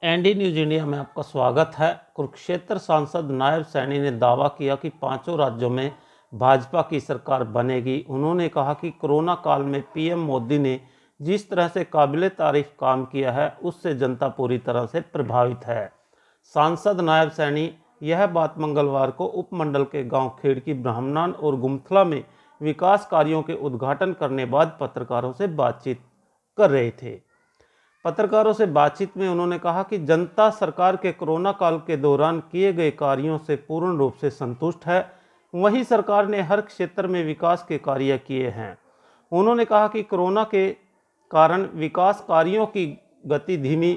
ND news India में आपका स्वागत है। कुरुक्षेत्र सांसद नायब सैनी ने दावा किया कि पांचों राज्यों में भाजपा की सरकार बनेगी। उन्होंने कहा कि कोरोना काल में पीएम मोदी ने जिस तरह से काबिले तारीफ काम किया है उससे जनता पूरी तरह से प्रभावित है। सांसद नायब सैनी यह बात मंगलवार को उपमंडल के गांव खेड़की ब्राह्मणान और गुमथला में विकास कार्यों के उद्घाटन करने बाद पत्रकारों से बातचीत कर रहे थे। पत्रकारों से बातचीत में उन्होंने कहा कि जनता सरकार के कोरोना काल के दौरान किए गए कार्यों से पूर्ण रूप से संतुष्ट है। वहीं सरकार ने हर क्षेत्र में विकास के कार्य किए हैं। उन्होंने कहा कि कोरोना के कारण विकास कार्यों की गति धीमी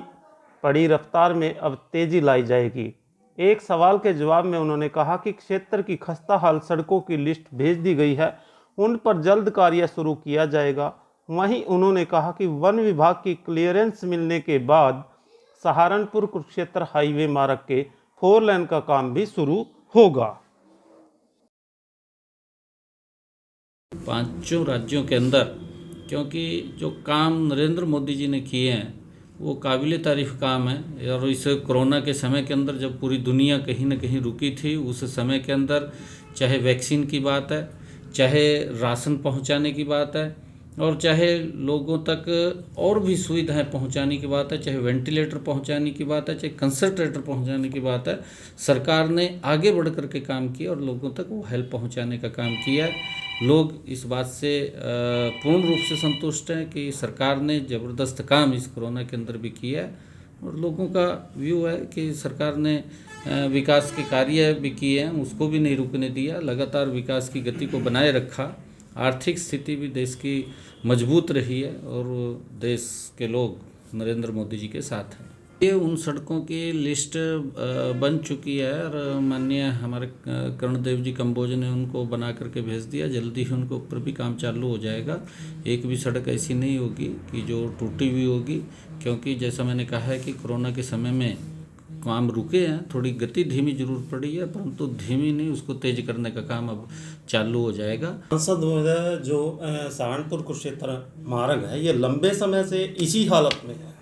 पड़ी, रफ्तार में अब तेजी लाई जाएगी। एक सवाल के जवाब में उन्होंने कहा कि क्षेत्र की खस्ता हाल सड़कों की लिस्ट भेज दी गई है, उन पर जल्द कार्य शुरू किया जाएगा। वहीं उन्होंने कहा कि वन विभाग की क्लियरेंस मिलने के बाद सहारनपुर कुरुक्षेत्र हाईवे मार्ग के 4 लेन का काम भी शुरू होगा। पांचों राज्यों के अंदर क्योंकि जो काम नरेंद्र मोदी जी ने किए हैं वो काबिले तारीफ काम है। और इस कोरोना के समय के अंदर जब पूरी दुनिया कहीं ना कहीं रुकी थी, उस समय के अंदर चाहे वैक्सीन की बात है, चाहे राशन पहुंचाने की बात है, और चाहे लोगों तक और भी सुविधाएं पहुंचाने की बात है, चाहे वेंटिलेटर पहुंचाने की बात है, चाहे कंसंट्रेटर पहुंचाने की बात है, सरकार ने आगे बढ़ कर के काम किया और लोगों तक वो हेल्प पहुंचाने का काम किया है। लोग इस बात से पूर्ण रूप से संतुष्ट हैं कि सरकार ने ज़बरदस्त काम इस कोरोना के अंदर भी किया है। और लोगों का व्यू है कि सरकार ने विकास के कार्य भी किए हैं, उसको भी नहीं रुकने दिया, लगातार विकास की गति को बनाए रखा। आर्थिक स्थिति भी देश की मजबूत रही है और देश के लोग नरेंद्र मोदी जी के साथ हैं। ये उन सड़कों की लिस्ट बन चुकी है और माननीय हमारे कर्णदेव जी कंबोज ने उनको बना करके भेज दिया। जल्दी ही उनके ऊपर भी काम चालू हो जाएगा। एक भी सड़क ऐसी नहीं होगी कि जो टूटी हुई होगी, क्योंकि जैसा मैंने कहा है कि कोरोना के समय में काम रुके हैं, थोड़ी गति धीमी जरूर पड़ी है, परंतु धीमी नहीं, उसको तेज करने का काम अब चालू हो जाएगा। सांसद महोदय, जो सहारनपुर कुरुक्षेत्र मार्ग है ये लंबे समय से इसी हालत में है,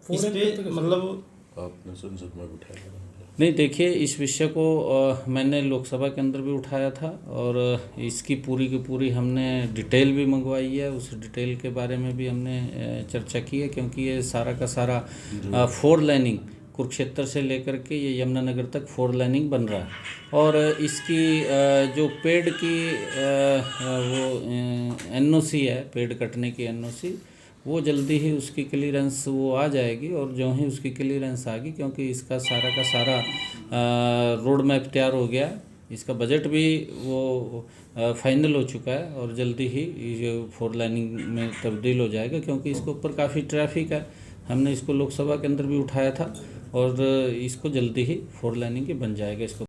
इस पे मतलब आपने संसद में उठाया नहीं? देखिए, इस विषय को मैंने लोकसभा के अंदर भी उठाया था और इसकी पूरी की पूरी हमने डिटेल भी मंगवाई है। उस डिटेल के बारे में भी हमने चर्चा की है, क्योंकि ये सारा का सारा 4 लाइनिंग कुरुक्षेत्र से लेकर के ये यमुनानगर तक 4 लाइनिंग बन रहा है। और इसकी जो पेड़ की वो एनओसी है, पेड़ कटने की एनओसी, वो जल्दी ही उसकी क्लीयरेंस वो आ जाएगी। और जो ही उसकी क्लीयरेंस आ गई, क्योंकि इसका सारा का सारा रोड मैप तैयार हो गया, इसका बजट भी वो फाइनल हो चुका है और जल्दी ही ये 4 लाइनिंग में तब्दील हो जाएगा, क्योंकि इसके ऊपर काफ़ी ट्रैफिक है। हमने इसको लोकसभा के अंदर भी उठाया था और इसको जल्दी ही 4 लाइनिंग के बन जाएगा इसको।